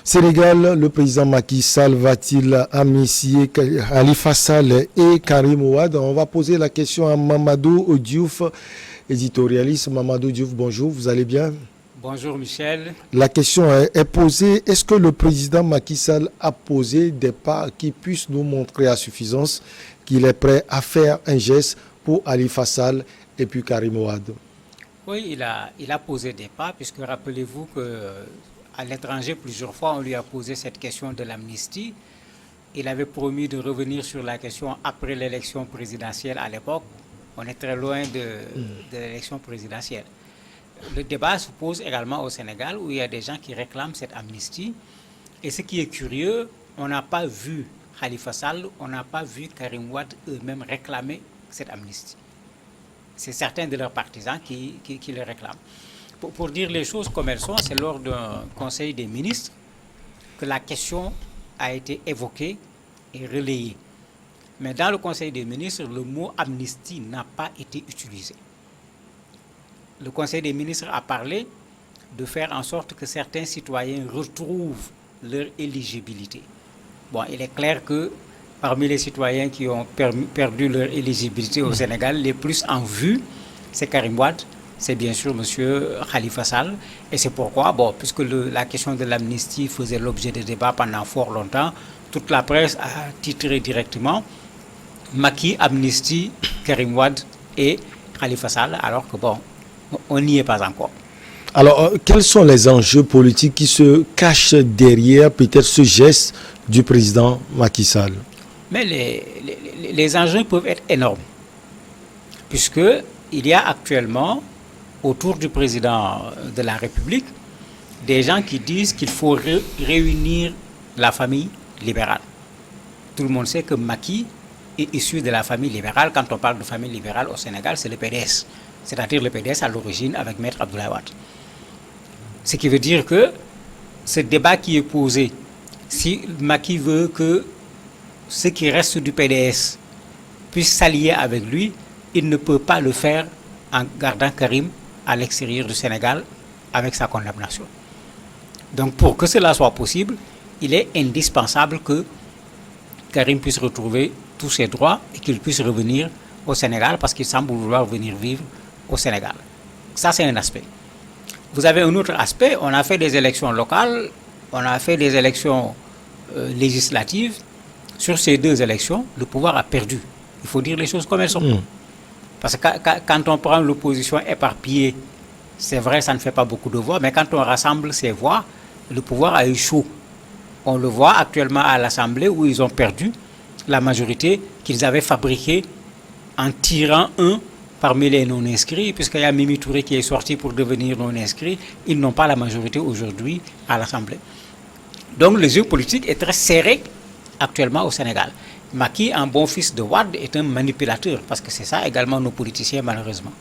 Sénégal, le président Macky Sall va-t-il amnistier Khalifa Sall et Karim Wade? On va poser la question à Mamadou Diouf, éditorialiste. Mamadou Diouf, bonjour, vous allez bien? Bonjour Michel. La question est posée, est-ce que le président Macky Sall a posé des pas qui puissent nous montrer à suffisance qu'il est prêt à faire un geste pour Khalifa Sall et puis Karim Wade? Oui, il a posé des pas, puisque rappelez-vous qu'à l'étranger, plusieurs fois, on lui a posé cette question de l'amnistie. Il avait promis de revenir sur la question après l'élection présidentielle à l'époque. On est très loin de l'élection présidentielle. Le débat se pose également au Sénégal, où il y a des gens qui réclament cette amnistie. Et ce qui est curieux, on n'a pas vu Khalifa Sall, on n'a pas vu Karim Wade eux-mêmes réclamer cette amnistie. C'est certains de leurs partisans qui le réclament. Pour dire les choses comme elles sont, c'est lors d'un conseil des ministres que la question a été évoquée et relayée. Mais dans le conseil des ministres, le mot amnistie n'a pas été utilisé. Le conseil des ministres a parlé de faire en sorte que certains citoyens retrouvent leur éligibilité. Bon, il est clair que parmi les citoyens qui ont perdu leur éligibilité au Sénégal, les plus en vue, c'est Karim Wade, c'est bien sûr M. Khalifa Sall. Et c'est pourquoi, puisque la question de l'amnistie faisait l'objet de débats pendant fort longtemps, toute la presse a titré directement Macky amnistie Karim Wade et Khalifa Sall, alors que on n'y est pas encore. Alors, quels sont les enjeux politiques qui se cachent derrière peut-être ce geste du président Macky Sall? Mais les enjeux peuvent être énormes, puisqu'il y a actuellement, autour du président de la République, des gens qui disent qu'il faut réunir la famille libérale. Tout le monde sait que Macky est issu de la famille libérale. Quand on parle de famille libérale au Sénégal, c'est le PDS, c'est-à-dire le PDS à l'origine avec Maître Abdoulaye Wade. Ce qui veut dire que ce débat qui est posé, si Macky veut que ceux qui restent du PDS puissent s'allier avec lui, il ne peut pas le faire en gardant Karim à l'extérieur du Sénégal avec sa condamnation. Donc pour que cela soit possible, il est indispensable que Karim puisse retrouver tous ses droits et qu'il puisse revenir au Sénégal parce qu'il semble vouloir venir vivre au Sénégal. Ça, c'est un aspect. Vous avez un autre aspect, on a fait des élections locales, on a fait des élections législatives. Sur ces deux élections, le pouvoir a perdu. Il faut dire les choses comme elles sont. Parce que quand on prend l'opposition éparpillée, c'est vrai, ça ne fait pas beaucoup de voix, mais quand on rassemble ces voix, le pouvoir a eu chaud. On le voit actuellement à l'Assemblée où ils ont perdu la majorité qu'ils avaient fabriquée en tirant un parmi les non-inscrits, puisqu'il y a Mimi Touré qui est sorti pour devenir non-inscrit. Ils n'ont pas la majorité aujourd'hui à l'Assemblée. Donc le jeu politique est très serré actuellement au Sénégal. Macky, un bon fils de Wade, est un manipulateur, parce que c'est ça également nos politiciens malheureusement.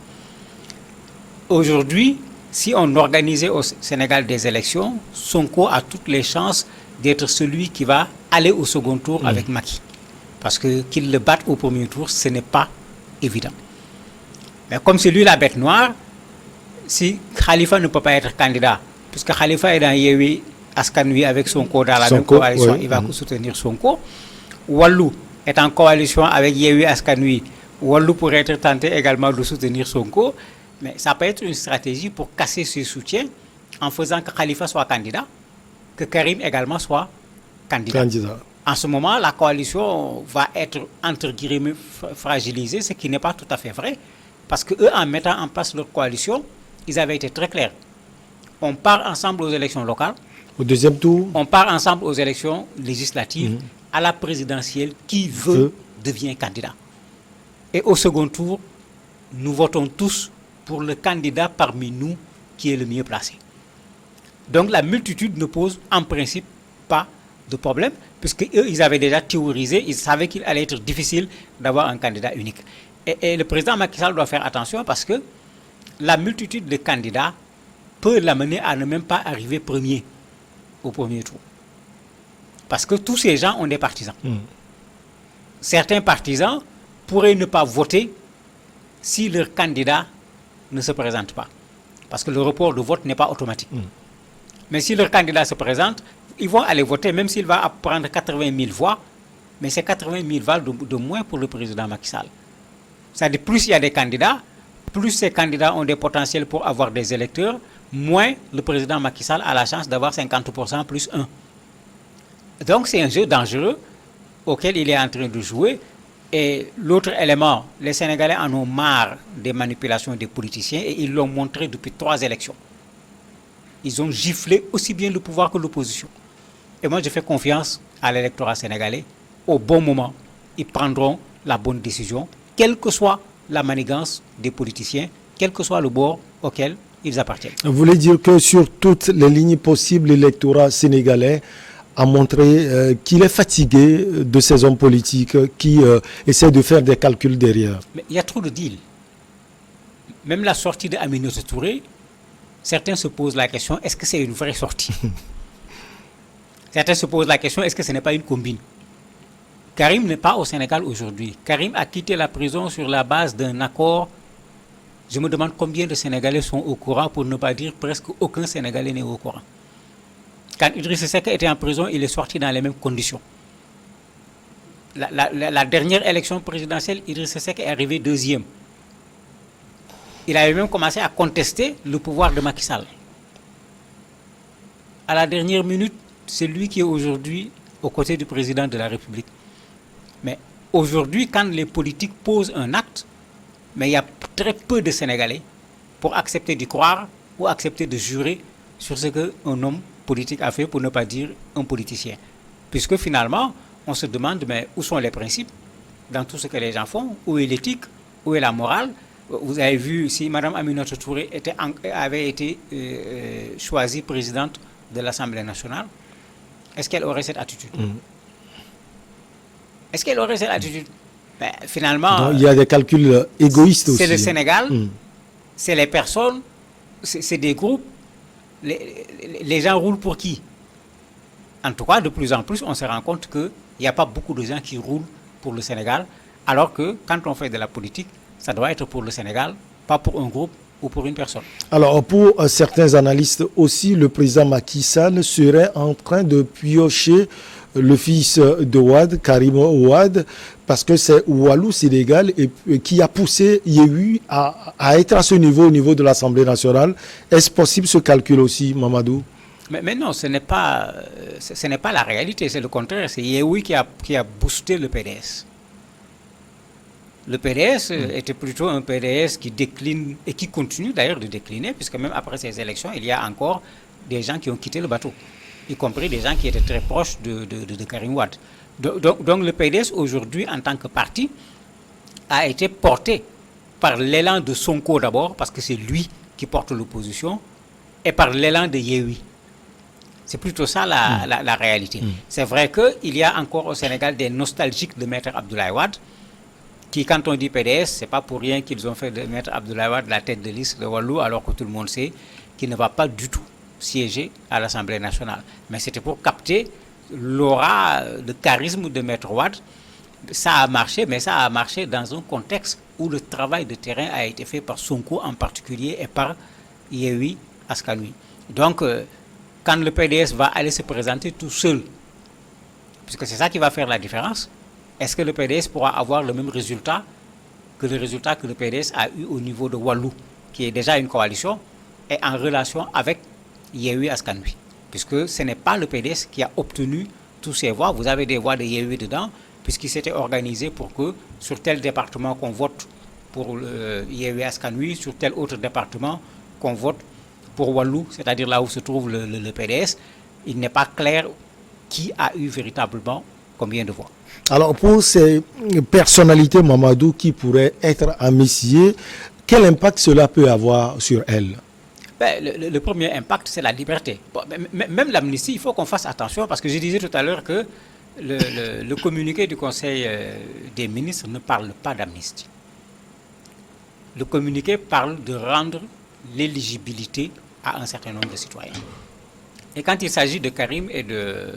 Aujourd'hui, si on organisait au Sénégal des élections, Sonko a toutes les chances d'être celui qui va aller au second tour avec Macky. Parce que qu'il le batte au premier tour, ce n'est pas évident. Mais comme c'est lui la bête noire, si Khalifa ne peut pas être candidat, puisque Khalifa est dans Yewwi Askan Wi avec Sonko dans la même coalition, il va soutenir Sonko. Wallou est en coalition avec Yewwi Askan Wi. Wallou pourrait être tenté également de soutenir Sonko, mais ça peut être une stratégie pour casser ses soutiens en faisant que Khalifa soit candidat, que Karim également soit candidat. En ce moment, la coalition va être entre guillemets fragilisée, ce qui n'est pas tout à fait vrai, parce qu'eux, en mettant en place leur coalition, ils avaient été très clairs. On part ensemble aux élections locales. Au deuxième tour, on part ensemble aux élections législatives. À la présidentielle, qui veut devient candidat. Et au second tour, nous votons tous pour le candidat parmi nous qui est le mieux placé. Donc la multitude ne pose en principe pas de problème, puisqu'eux, ils avaient déjà théorisé, ils savaient qu'il allait être difficile d'avoir un candidat unique. Et le président Macky Sall doit faire attention parce que la multitude de candidats peut l'amener à ne même pas arriver premier au premier tour. Parce que tous ces gens ont des partisans. Certains partisans pourraient ne pas voter si leur candidat ne se présente pas. Parce que le report de vote n'est pas automatique. Mais si leur candidat se présente, ils vont aller voter, même s'il va prendre 80 000 voix, mais c'est 80 000 voix de moins pour le président Macky Sall. C'est-à-dire, plus il y a des candidats, plus ces candidats ont des potentiels pour avoir des électeurs, moins le président Macky Sall a la chance d'avoir 50% plus 1. Donc c'est un jeu dangereux auquel il est en train de jouer. Et l'autre élément, les Sénégalais en ont marre des manipulations des politiciens et ils l'ont montré depuis 3 élections. Ils ont giflé aussi bien le pouvoir que l'opposition. Et moi je fais confiance à l'électorat sénégalais. Au bon moment, ils prendront la bonne décision, quelle que soit la manigance des politiciens, quel que soit le bord auquel ils appartiennent. Vous voulez dire que sur toutes les lignes possibles, l'électorat sénégalais a montré qu'il est fatigué de ces hommes politiques qui essaient de faire des calculs derrière. Mais il y a trop de deals. Même la sortie d'Aminata Touré, certains se posent la question, est-ce que c'est une vraie sortie? Certains se posent la question, est-ce que ce n'est pas une combine? Karim n'est pas au Sénégal aujourd'hui. Karim a quitté la prison sur la base d'un accord. Je me demande combien de Sénégalais sont au courant, pour ne pas dire presque aucun Sénégalais n'est au courant. Quand Idriss Seck était en prison, il est sorti dans les mêmes conditions. La dernière élection présidentielle, Idriss Seck est arrivé 2e. Il avait même commencé à contester le pouvoir de Macky Sall. À la dernière minute, c'est lui qui est aujourd'hui aux côtés du président de la République. Mais aujourd'hui, quand les politiques posent un acte, mais il y a très peu de Sénégalais pour accepter d'y croire ou accepter de jurer sur ce qu'un homme politique a fait, pour ne pas dire un politicien. Puisque finalement, on se demande, mais où sont les principes dans tout ce que les gens font? Où est l'éthique? Où est la morale? Vous avez vu, si Mme Aminata Touré avait été choisie présidente de l'Assemblée nationale, est-ce qu'elle aurait cette attitude? Est-ce qu'elle aurait cette attitude? Ben, finalement, donc, il y a des calculs égoïstes aussi. C'est le Sénégal, c'est les personnes, c'est des groupes. Les gens roulent pour qui? En tout cas, de plus en plus, on se rend compte qu'il n'y a pas beaucoup de gens qui roulent pour le Sénégal, alors que quand on fait de la politique, ça doit être pour le Sénégal, pas pour un groupe ou pour une personne. Alors, pour certains analystes aussi, le président Macky Sall serait en train de piocher le fils de Wade, Karim Wade, parce que c'est Walou Sénégal qui a poussé Yewwi à être à ce niveau, au niveau de l'Assemblée nationale. Est-ce possible ce calcul aussi, Mamadou? Mais non, ce n'est pas la réalité, c'est le contraire. C'est Yewwi qui a boosté le PDS. Le PDS était plutôt un PDS qui décline et qui continue d'ailleurs de décliner, puisque même après ces élections, il y a encore des gens qui ont quitté le bateau, y compris des gens qui étaient très proches de Karim Wade. Donc le PDS aujourd'hui, en tant que parti, a été porté par l'élan de Sonko d'abord, parce que c'est lui qui porte l'opposition, et par l'élan de Yewwi. C'est plutôt ça la réalité. C'est vrai qu'il y a encore au Sénégal des nostalgiques de Maître Abdoulaye Wade, qui, quand on dit PDS, c'est pas pour rien qu'ils ont fait de Maître Abdoulaye Wade la tête de liste de Wallu, alors que tout le monde sait qu'il ne va pas du tout siéger à l'Assemblée nationale. Mais c'était pour capter l'aura, le charisme de Maître Wade. Ça a marché, mais ça a marché dans un contexte où le travail de terrain a été fait par Sonko en particulier et par Yewwi Askan Wi. Donc, quand le PDS va aller se présenter tout seul, puisque c'est ça qui va faire la différence, est-ce que le PDS pourra avoir le même résultat que le PDS a eu au niveau de Wallu, qui est déjà une coalition, et en relation avec Yewwi Askan Wi? Puisque ce n'est pas le PDS qui a obtenu tous ces voix. Vous avez des voix de Yewwi dedans, puisqu'il s'était organisé pour que sur tel département qu'on vote pour Yewwi Askan Wi, sur tel autre département qu'on vote pour Wallu, c'est-à-dire là où se trouve le PDS. Il n'est pas clair qui a eu véritablement combien de voix. Alors, pour ces personnalités, Mamadou, qui pourraient être amnistiées, quel impact cela peut avoir sur elles? Ben, le premier impact, c'est la liberté. Bon, même l'amnistie, il faut qu'on fasse attention, parce que je disais tout à l'heure que le communiqué du Conseil des ministres ne parle pas d'amnistie. Le communiqué parle de rendre l'éligibilité à un certain nombre de citoyens. Et quand il s'agit de Karim et de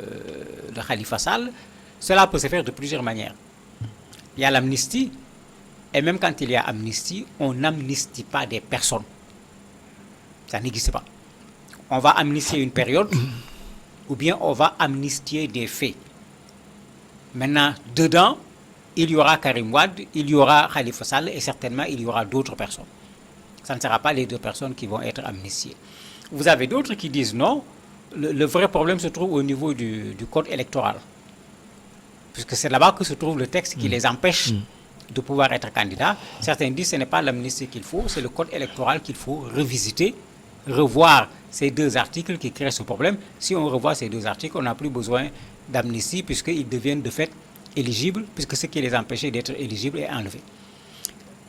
Khalifa Sall, cela peut se faire de plusieurs manières. Il y a l'amnistie, et même quand il y a amnistie, on n'amnistie pas des personnes. Ça n'existe pas. On va amnistier une période, ou bien on va amnistier des faits. Maintenant, dedans, il y aura Karim Wade, il y aura Khalifa Sall et certainement il y aura d'autres personnes. Ça ne sera pas les deux personnes qui vont être amnistiées. Vous avez d'autres qui disent non, le vrai problème se trouve au niveau du code électoral. Puisque c'est là-bas que se trouve le texte qui les empêche de pouvoir être candidats. Certains disent que ce n'est pas l'amnistie qu'il faut, c'est le code électoral qu'il faut revisiter, revoir ces deux articles qui créent ce problème. Si on revoit ces deux articles, on n'a plus besoin d'amnistie puisqu'ils deviennent de fait éligibles, puisque ce qui les empêchait d'être éligibles est enlevé.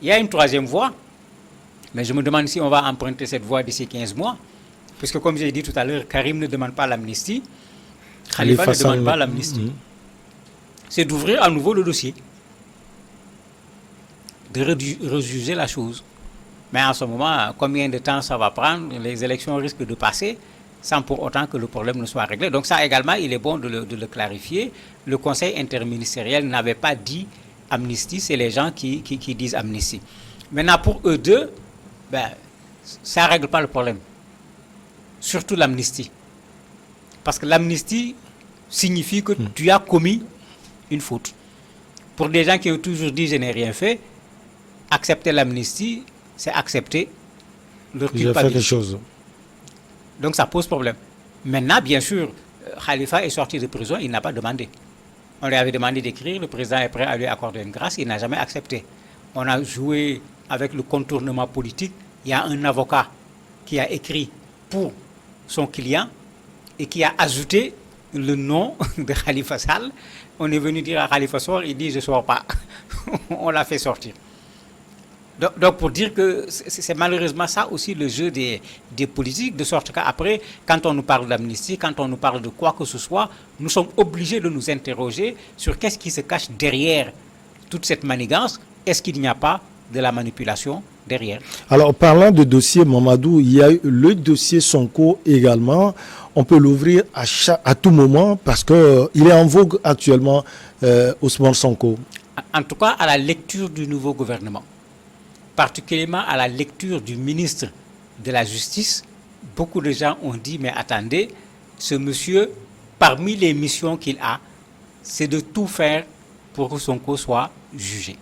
Il y a une troisième voie, mais je me demande si on va emprunter cette voie d'ici 15 mois, puisque comme j'ai dit tout à l'heure, Karim ne demande pas l'amnistie, Khalifa ne demande pas l'amnistie. C'est d'ouvrir à nouveau le dossier, de rejuger la chose. Mais en ce moment, combien de temps ça va prendre? Les élections risquent de passer sans pour autant que le problème ne soit réglé. Donc ça également, il est bon de le clarifier. Le Conseil interministériel n'avait pas dit amnistie, c'est les gens qui disent amnistie. Maintenant, pour eux deux, ça ne règle pas le problème. Surtout l'amnistie. Parce que l'amnistie signifie que tu as commis une faute. Pour des gens qui ont toujours dit je n'ai rien fait, accepter l'amnistie, c'est accepter leur culpabilité. J'ai fait quelque chose. Donc ça pose problème. Maintenant, bien sûr, Khalifa est sorti de prison, il n'a pas demandé. On lui avait demandé d'écrire, le président est prêt à lui accorder une grâce, il n'a jamais accepté. On a joué avec le contournement politique. Il y a un avocat qui a écrit pour son client et qui a ajouté le nom de Khalifa Sall. On est venu dire à Khalifa sort, il dit je ne sors pas. On l'a fait sortir. Donc pour dire que c'est malheureusement ça aussi le jeu des politiques, de sorte qu'après, quand on nous parle d'amnistie, quand on nous parle de quoi que ce soit, nous sommes obligés de nous interroger sur qu'est-ce qui se cache derrière toute cette manigance. Est-ce qu'il n'y a pas de la manipulation derrière? Alors, parlant de dossier Mamadou, il y a le dossier Sonko également. On peut l'ouvrir à tout moment parce qu'il est en vogue actuellement, Ousmane Sonko. En tout cas, à la lecture du nouveau gouvernement, particulièrement à la lecture du ministre de la Justice, beaucoup de gens ont dit, mais attendez, ce monsieur, parmi les missions qu'il a, c'est de tout faire pour que Sonko soit jugé.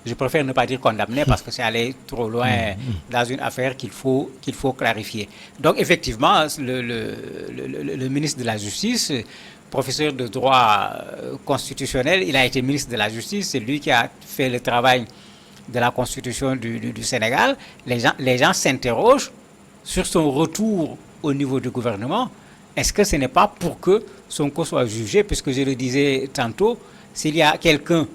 Je préfère ne pas dire condamné parce que c'est aller trop loin dans une affaire qu'il faut clarifier. Donc effectivement, le ministre de la Justice, professeur de droit constitutionnel, il a été ministre de la Justice, c'est lui qui a fait le travail de la Constitution du Sénégal. Les gens s'interrogent sur son retour au niveau du gouvernement. Est-ce que ce n'est pas pour que Sonko soit jugé? Puisque je le disais tantôt, s'il y a quelqu'un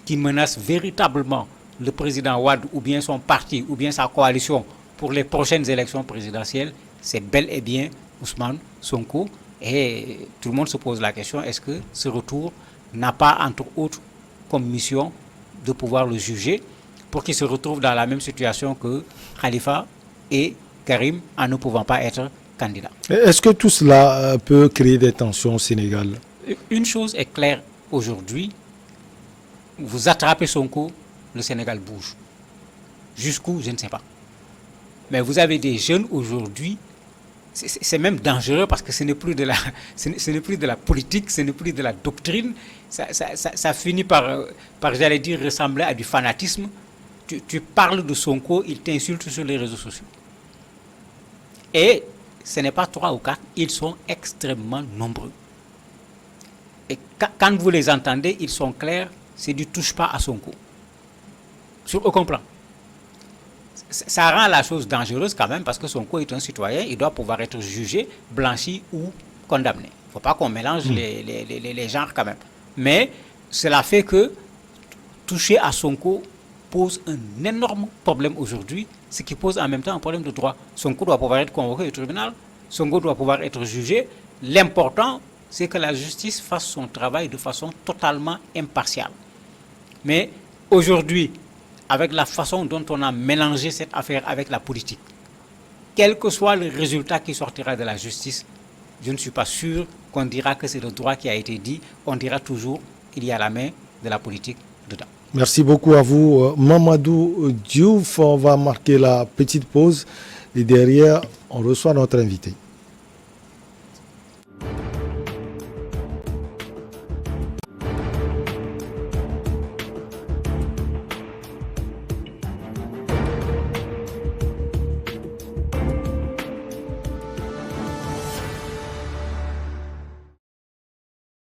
qui menace véritablement le président Wade ou bien son parti ou bien sa coalition pour les prochaines élections présidentielles, c'est bel et bien Ousmane Sonko. Et tout le monde se pose la question, est-ce que ce retour n'a pas, entre autres, comme mission de pouvoir le juger pour qu'il se retrouve dans la même situation que Khalifa et Karim en ne pouvant pas être candidats. Est-ce que tout cela peut créer des tensions au Sénégal? Une chose est claire aujourd'hui, vous attrapez Sonko, le Sénégal bouge. Jusqu'où, je ne sais pas. Mais vous avez des jeunes aujourd'hui, c'est même dangereux parce que ce n'est plus de la politique, ce n'est plus de la doctrine. Ça finit par j'allais dire, ressembler à du fanatisme. Tu parles de Sonko, il t'insulte sur les réseaux sociaux. Et ce n'est pas 3 ou 4, ils sont extrêmement nombreux. Et quand vous les entendez, ils sont clairs, c'est du touche pas à Sonko. Sur aucun plan. Ça rend la chose dangereuse quand même parce que Sonko est un citoyen, il doit pouvoir être jugé, blanchi ou condamné. Il ne faut pas qu'on mélange les genres quand même. Mais cela fait que toucher à Sonko pose un énorme problème aujourd'hui, ce qui pose en même temps un problème de droit. Sonko doit pouvoir être convoqué au tribunal, Sonko doit pouvoir être jugé. L'important, c'est que la justice fasse son travail de façon totalement impartiale. Mais aujourd'hui, avec la façon dont on a mélangé cette affaire avec la politique, quel que soit le résultat qui sortira de la justice, je ne suis pas sûr qu'on dira que c'est le droit qui a été dit. On dira toujours qu'il y a la main de la politique dedans. Merci beaucoup à vous, Mamadou Diouf. On va marquer la petite pause et derrière, on reçoit notre invité.